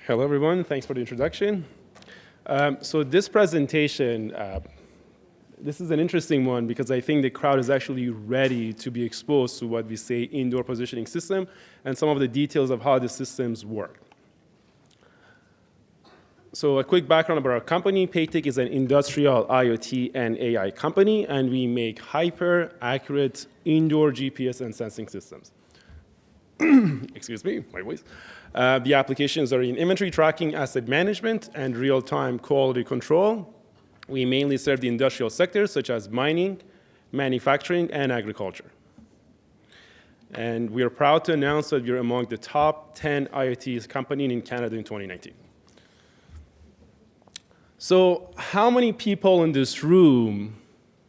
Hello, everyone. Thanks for the introduction. So this presentation, this is an interesting one because I think the crowd is actually ready to be exposed to what we say indoor positioning system and some of the details of how the systems work. So a quick background about our company. Peytec is an industrial IoT and AI company, and we make hyper-accurate indoor GPS and sensing systems. Excuse me, my voice. The applications are in inventory tracking, asset management, and real-time quality control. We mainly serve the industrial sectors such as mining, manufacturing, and agriculture. And we are proud to announce that we're among the top 10 IoT companies in Canada in 2019. So how many people in this room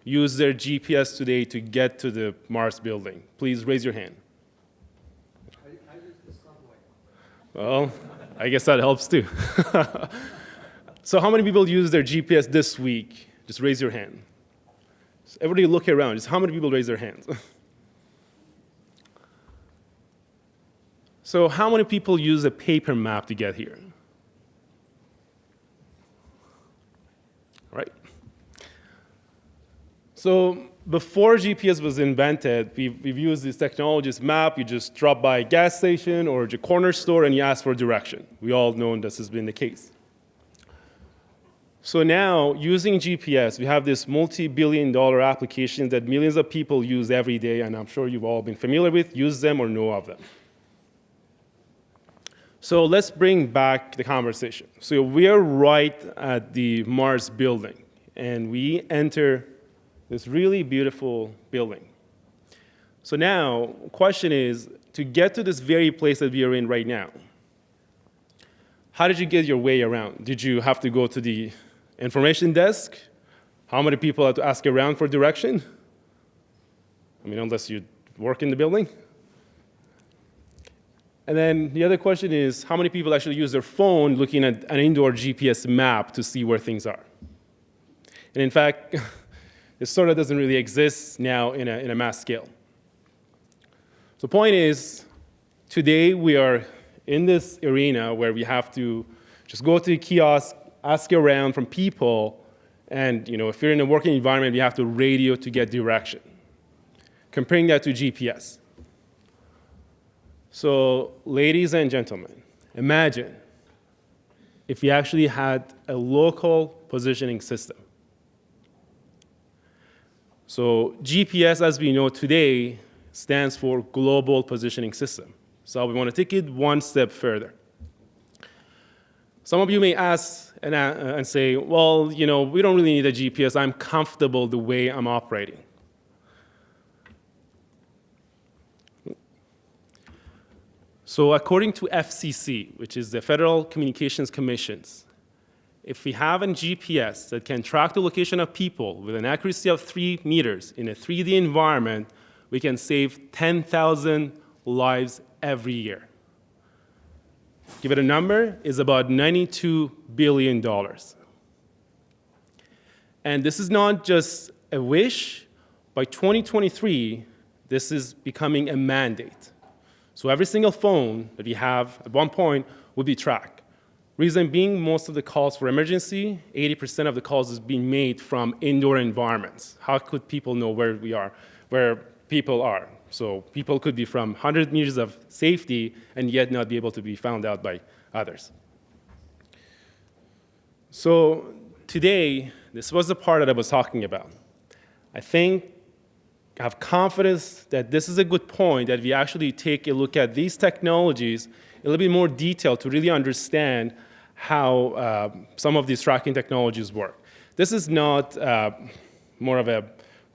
use their GPS today to get to the Mars building? Please raise your hand. I use the subway. Well, I guess that helps too. So how many people use their GPS this week? Just raise your hand. Just everybody look around. Just how many people raise their hands? So how many people use a paper map to get here? Right. So before GPS was invented, we've used this technology's map. You just drop by a gas station or a corner store and you ask for direction. We all know this has been the case. So now, using GPS, we have this multi-billion-dollar application that millions of people use every day, and I'm sure you've all been familiar with, use them or know of them. So let's bring back the conversation. So we are right at the Mars building, and we enter this really beautiful building. So now, the question is, to get to this very place that we are in right now, how did you get your way around? Did you have to go to the information desk? How many people had to ask around for direction? I mean, unless you work in the building. And then the other question is, how many people actually use their phone looking at an indoor GPS map to see where things are? And in fact, this sort of doesn't really exist now in a mass scale. So the point is, today we are in this arena where we have to just go to the kiosk, ask around from people, and if you're in a working environment, you have to radio to get direction. Comparing that to GPS. So, ladies and gentlemen, imagine if we actually had a local positioning system. So GPS, as we know today, stands for Global Positioning System. So we want to take it one step further. Some of you may ask and say, well, we don't really need a GPS. I'm comfortable the way I'm operating. So according to FCC, which is the Federal Communications Commission, if we have a GPS that can track the location of people with an accuracy of 3 meters in a 3D environment, we can save 10,000 lives every year. Give it a number, is about $92 billion. And this is not just a wish. By 2023, this is becoming a mandate. So every single phone that we have at one point will be tracked. Reason being, most of the calls for emergency, 80% of the calls is being made from indoor environments. How could people know where we are, where people are? So people could be from 100 meters of safety and yet not be able to be found out by others. So today, this was the part that I was talking about. I have confidence that this is a good point, that we actually take a look at these technologies in a little bit more detail to really understand how some of these tracking technologies work. This is not more of a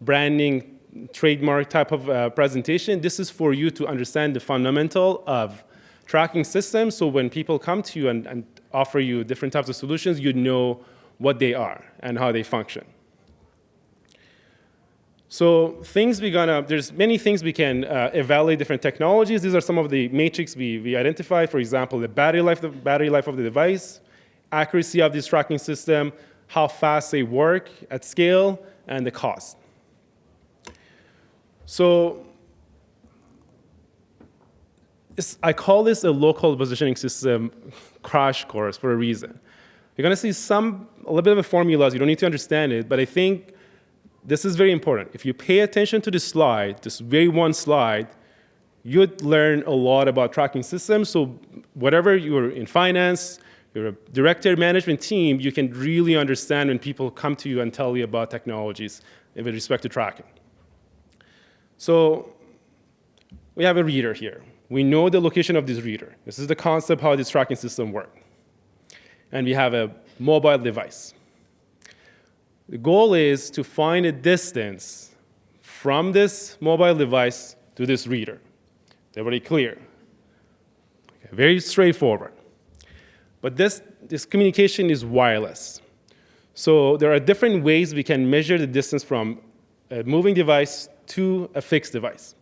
branding trademark type of presentation. This is for you to understand the fundamental of tracking systems, so when people come to you and offer you different types of solutions, you know what they are and how they function. So there's many things we can evaluate different technologies. These are some of the metrics we identified. For example, the battery life of the device, accuracy of this tracking system, how fast they work at scale, and the cost. So I call this a local positioning system crash course for a reason. You're going to see a little bit of the formulas. You don't need to understand it, but I think this is very important. If you pay attention to this slide, this very one slide, you'd learn a lot about tracking systems. So whatever you're in finance, you're a director management team, you can really understand when people come to you and tell you about technologies with respect to tracking. So we have a reader here. We know the location of this reader. This is the concept how this tracking system works. And we have a mobile device. The goal is to find a distance from this mobile device to this reader. They're very clear. Okay, very straightforward. But this communication is wireless. So there are different ways we can measure the distance from a moving device to a fixed device.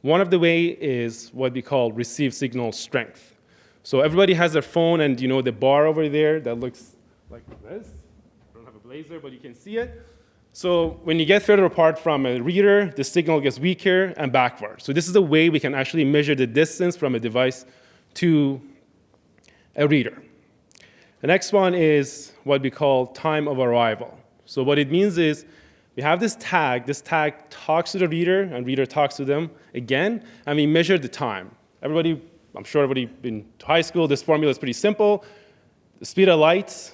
One of the ways is what we call received signal strength. So everybody has their phone, and you know the bar over there that looks like this. I don't have a blazer, but you can see it. So when you get further apart from a reader, the signal gets weaker and backward. So this is a way we can actually measure the distance from a device to a reader. The next one is what we call time of arrival. So what it means is we have this tag talks to the reader, and reader talks to them again, and we measure the time. I'm sure everybody been to high school, this formula is pretty simple. The speed of light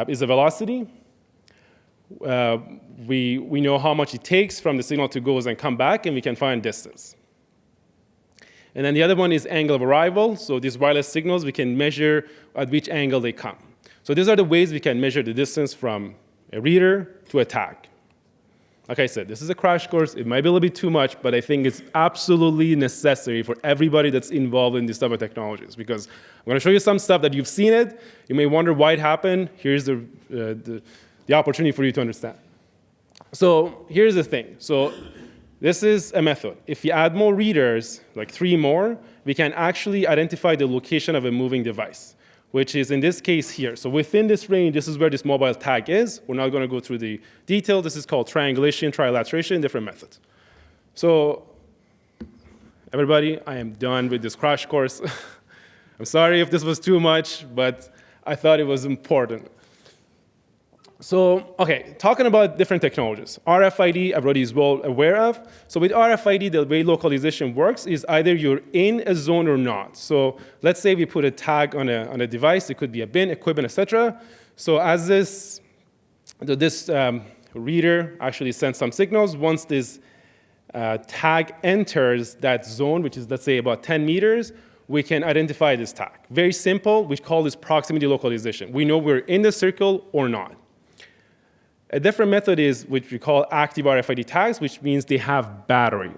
is the velocity. We know how much it takes from the signal to go and come back, and we can find distance. And then the other one is angle of arrival. So these wireless signals, we can measure at which angle they come. So these are the ways we can measure the distance from a reader to a tag. Like I said, this is a crash course. It might be a little bit too much, but I think it's absolutely necessary for everybody that's involved in these type of technologies, because I'm going to show you some stuff that you've seen it. You may wonder why it happened. Here's the opportunity for you to understand. So here's the thing. So this is a method. If you add more readers, like 3 more, we can actually identify the location of a moving device, which is in this case here. So within this range, this is where this mobile tag is. We're not going to go through the detail. This is called triangulation, trilateration, different methods. So everybody, I am done with this crash course. I'm sorry if this was too much, but I thought it was important. So, okay, talking about different technologies. RFID, everybody is well aware of. So with RFID, the way localization works is either you're in a zone or not. So let's say we put a tag on a device. It could be a bin, equipment, etc. So as this reader actually sends some signals, once this tag enters that zone, which is, let's say, about 10 meters, we can identify this tag. Very simple. We call this proximity localization. We know we're in the circle or not. A different method is which we call active RFID tags, which means they have battery.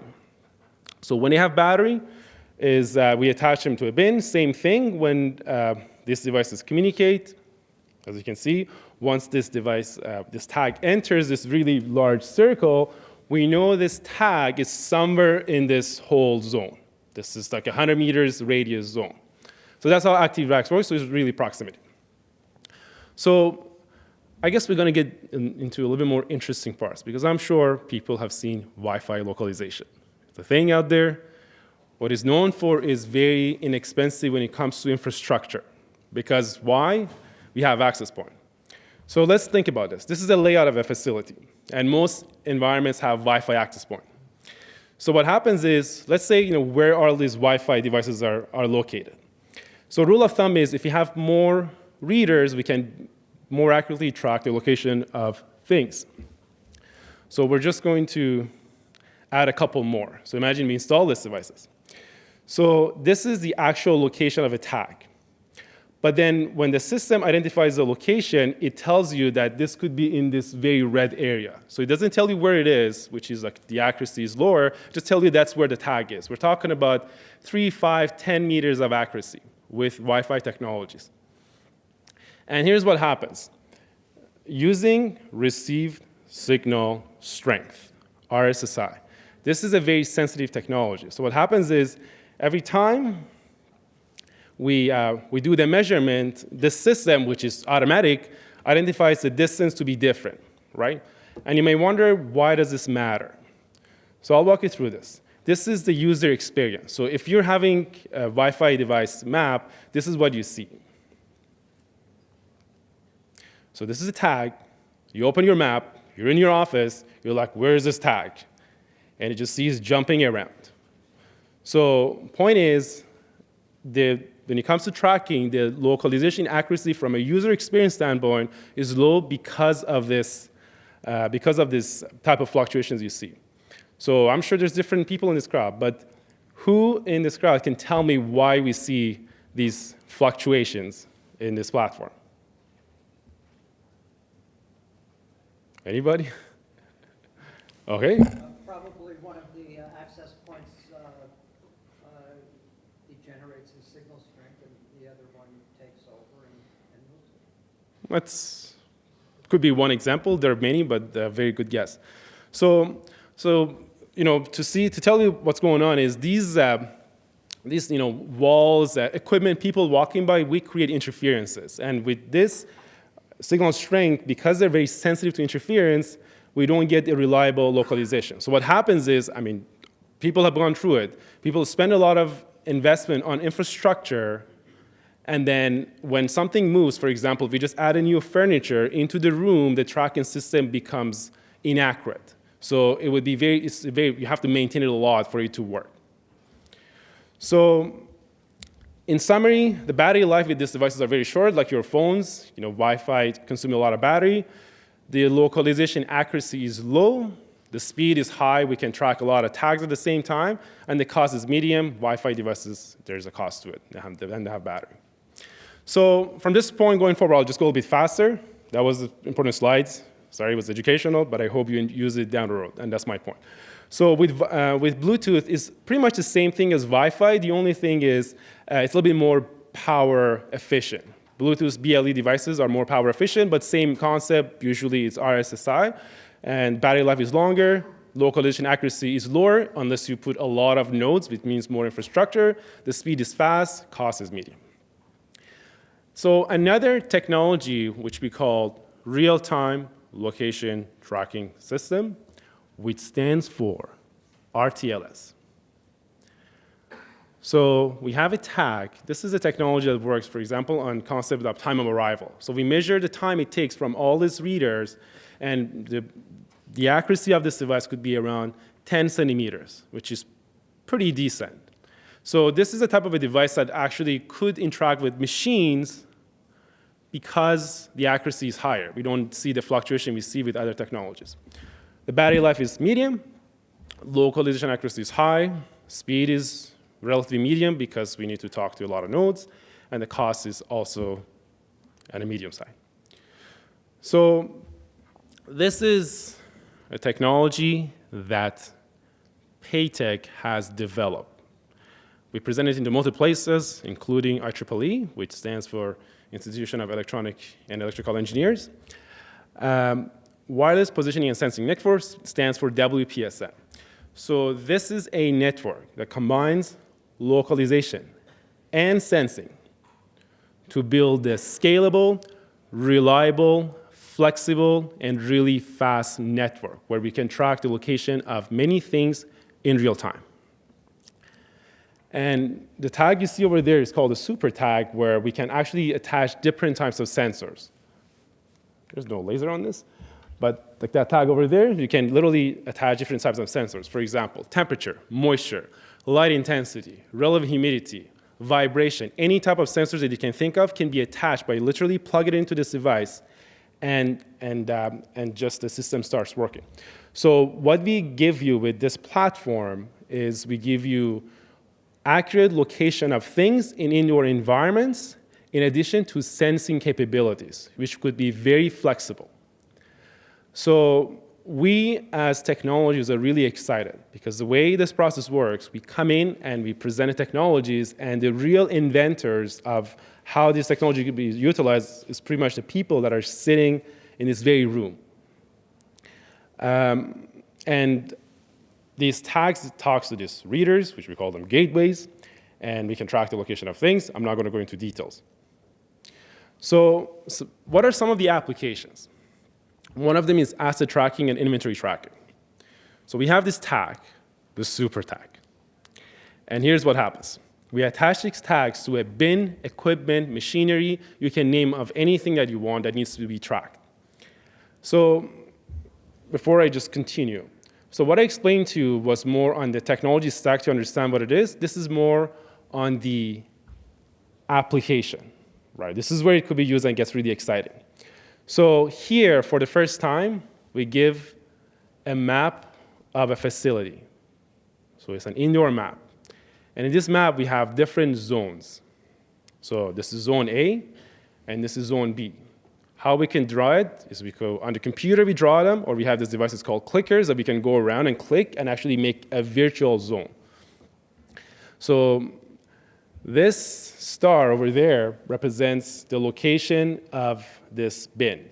So when they have battery, we attach them to a bin. Same thing when these devices communicate. As you can see, once this tag enters this really large circle, we know this tag is somewhere in this whole zone. This is like 100 meters radius zone. So that's how active tags work. So it's really proximity. So I guess we're going to get into a little bit more interesting parts, because I'm sure people have seen Wi-Fi localization. It's a thing out there. What it's known for is very inexpensive when it comes to infrastructure. Because why? We have access point. So let's think about this. This is a layout of a facility, and most environments have Wi-Fi access point. So what happens is, let's say where all these Wi-Fi devices are located. So rule of thumb is if you have more readers, we can more accurately track the location of things. So we're just going to add a couple more. So imagine we install these devices. So this is the actual location of a tag. But then when the system identifies the location, it tells you that this could be in this very red area. So it doesn't tell you where it is, which is like the accuracy is lower, just tell you that's where the tag is. We're talking about 3, 5, 10 meters of accuracy with Wi-Fi technologies. And here's what happens. Using received signal strength, RSSI. This is a very sensitive technology. So what happens is every time we do the measurement, the system, which is automatic, identifies the distance to be different, right? And you may wonder, why does this matter? So I'll walk you through this. This is the user experience. So if you're having a Wi-Fi device map, this is what you see. So this is a tag. You open your map, you're in your office, you're like, where is this tag? And it just sees jumping around. So point is, when it comes to tracking, the localization accuracy from a user experience standpoint is low because of this type of fluctuations you see. So I'm sure there's different people in this crowd, but who in this crowd can tell me why we see these fluctuations in this platform? Anybody? Okay. Probably one of the access points degenerates in signal strength, and the other one takes over and moves it. Could be one example. There are many, but a very good guess. So to tell you what's going on is these walls, equipment, people walking by, we create interferences, and with this signal strength, because they're very sensitive to interference, we don't get a reliable localization. So what happens is, people have gone through it. People spend a lot of investment on infrastructure, and then when something moves, for example, if we just add a new furniture into the room, the tracking system becomes inaccurate. So it would be you have to maintain it a lot for it to work. So in summary, the battery life with these devices are very short, like your phones. Wi-Fi consumes a lot of battery. The localization accuracy is low. The speed is high. We can track a lot of tags at the same time. And the cost is medium. Wi-Fi devices, there's a cost to it, and they have battery. So from this point going forward, I'll just go a bit faster. That was the important slides. Sorry, it was educational, but I hope you use it down the road, and that's my point. So with Bluetooth, it's pretty much the same thing as Wi-Fi. The only thing is it's a little bit more power efficient. Bluetooth BLE devices are more power efficient, but same concept. Usually it's RSSI, and battery life is longer. Localization accuracy is lower unless you put a lot of nodes, which means more infrastructure. The speed is fast, cost is medium. So another technology which we call real-time location tracking system, which stands for RTLS. So we have a tag. This is a technology that works, for example, on concept of time of arrival. So we measure the time it takes from all these readers, and the accuracy of this device could be around 10 centimeters, which is pretty decent. So this is a type of a device that actually could interact with machines because the accuracy is higher. We don't see the fluctuation we see with other technologies. The battery life is medium. Localization accuracy is high. Speed is relatively medium because we need to talk to a lot of nodes. And the cost is also at a medium side. So this is a technology that Peytec has developed. We present it in multiple places, including IEEE, which stands for Institution of Electronic and Electrical Engineers. Wireless Positioning and Sensing Network stands for WPSN. So this is a network that combines localization and sensing to build a scalable, reliable, flexible, and really fast network where we can track the location of many things in real time. And the tag you see over there is called a super tag, where we can actually attach different types of sensors. There's no laser on this, but like that tag over there, you can literally attach different types of sensors. For example, temperature, moisture, light intensity, relative humidity, vibration, any type of sensors that you can think of can be attached by literally plug it into this device, and just the system starts working. So what we give you with this platform is we give you accurate location of things in indoor environments, in addition to sensing capabilities, which could be very flexible. So we, as technologists, are really excited because the way this process works, we come in and we present the technologies, and the real inventors of how this technology could be utilized is pretty much the people that are sitting in this very room. And these tags talk to these readers, which we call them gateways, and we can track the location of things. I'm not going to go into details. So what are some of the applications? One of them is asset tracking and inventory tracking. So we have this tag, the super tag. And here's what happens. We attach these tags to a bin, equipment, machinery, you can name of anything that you want that needs to be tracked. So before I just continue, so what I explained to you was more on the technology stack to understand what it is. This is more on the application, right? This is where it could be used and gets really exciting. So here, for the first time, we give a map of a facility. So it's an indoor map. And in this map, we have different zones. So this is zone A, and this is zone B. How we can draw it is we go on the computer, we draw them, or we have these devices called clickers that we can go around and click and actually make a virtual zone. So this star over there represents the location of this bin.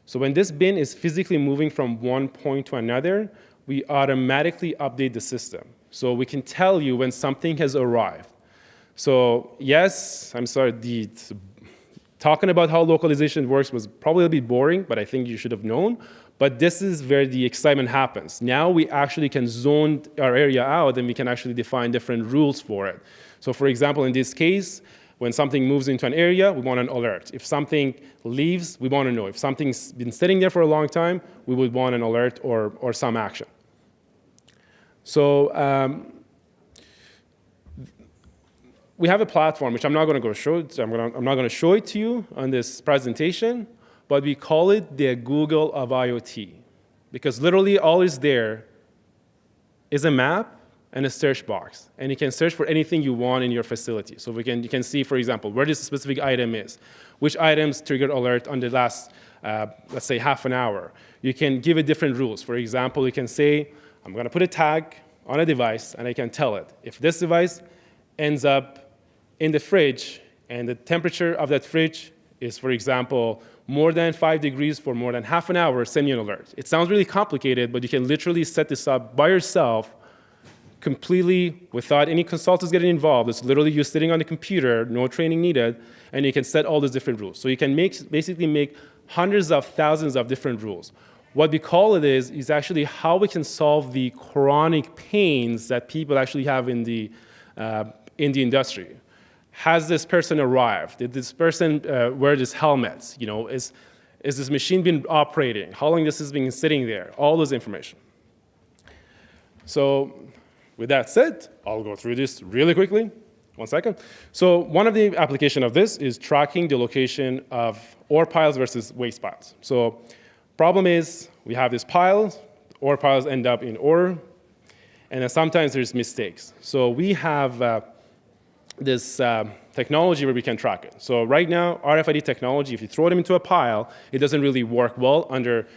So when this bin is physically moving from one point to another, we automatically update the system. So we can tell you when something has arrived. So yes, I'm sorry, talking about how localization works was probably a bit boring, but I think you should have known. But this is where the excitement happens. Now we actually can zone our area out and we can actually define different rules for it. So for example, in this case, when something moves into an area, we want an alert. If something leaves, we want to know. If something's been sitting there for a long time, we would want an alert or some action. So we have a platform, which I'm not going to go show. I'm not going to show it to you on this presentation, but we call it the Google of IoT, because literally all is there is a map and a search box, and you can search for anything you want in your facility. So you can see, for example, where this specific item is, which items triggered alert on the last, let's say, half an hour. You can give it different rules. For example, you can say, I'm going to put a tag on a device, and I can tell it, if this device ends up in the fridge, and the temperature of that fridge is, for example, more than 5 degrees for more than half an hour, send me an alert. It sounds really complicated, but you can literally set this up by yourself completely without any consultants getting involved. It's literally you sitting on the computer, no training needed, and you can set all these different rules. So you can basically make hundreds of thousands of different rules. What we call it is actually how we can solve the chronic pains that people actually have in the industry. Has this person arrived? Did this person wear this helmet? You know, is this machine been operating? How long this has been sitting there? All this information. So with that said, I'll go through this really quickly. 1 second. So one of the application of this is tracking the location of ore piles versus waste piles. So problem is we have these piles, ore piles end up in ore, and then sometimes there's mistakes. So we have this technology where we can track it. So right now, RFID technology, if you throw them into a pile, it doesn't really work well under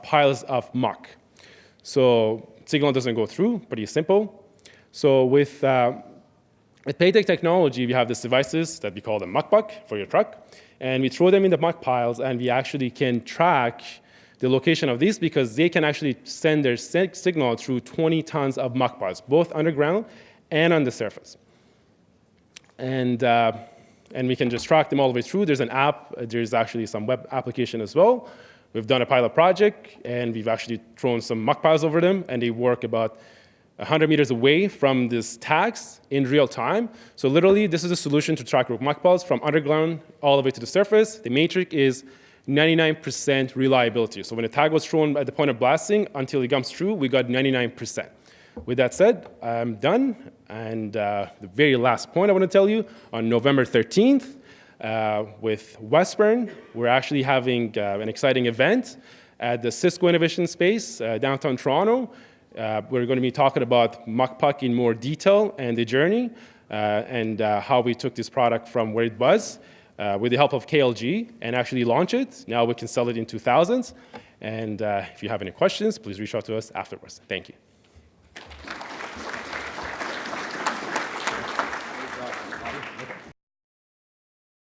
piles of muck. So signal doesn't go through, pretty simple. So with Peytec technology, we have these devices that we call the muck buck for your truck, and we throw them in the muck piles, and we actually can track the location of these because they can actually send their signal through 20 tons of muck piles, both underground and on the surface. And we can just track them all the way through. There's an app. There's actually some web application as well. We've done a pilot project, and we've actually thrown some muck piles over them, and they work about 100 meters away from these tags in real time. So literally, this is a solution to track muck piles from underground all the way to the surface. The metric is 99% reliability. So when a tag was thrown at the point of blasting until it comes through, we got 99%. With that said, I'm done. And the very last point I want to tell you, on November 13th, with Westburn, we're actually having an exciting event at the Cisco Innovation Space, downtown Toronto. We're going to be talking about MuckPuck in more detail and the journey, and how we took this product from where it was with the help of KLG and actually launch it. Now we can sell it in 2000s. And if you have any questions, please reach out to us afterwards. Thank you.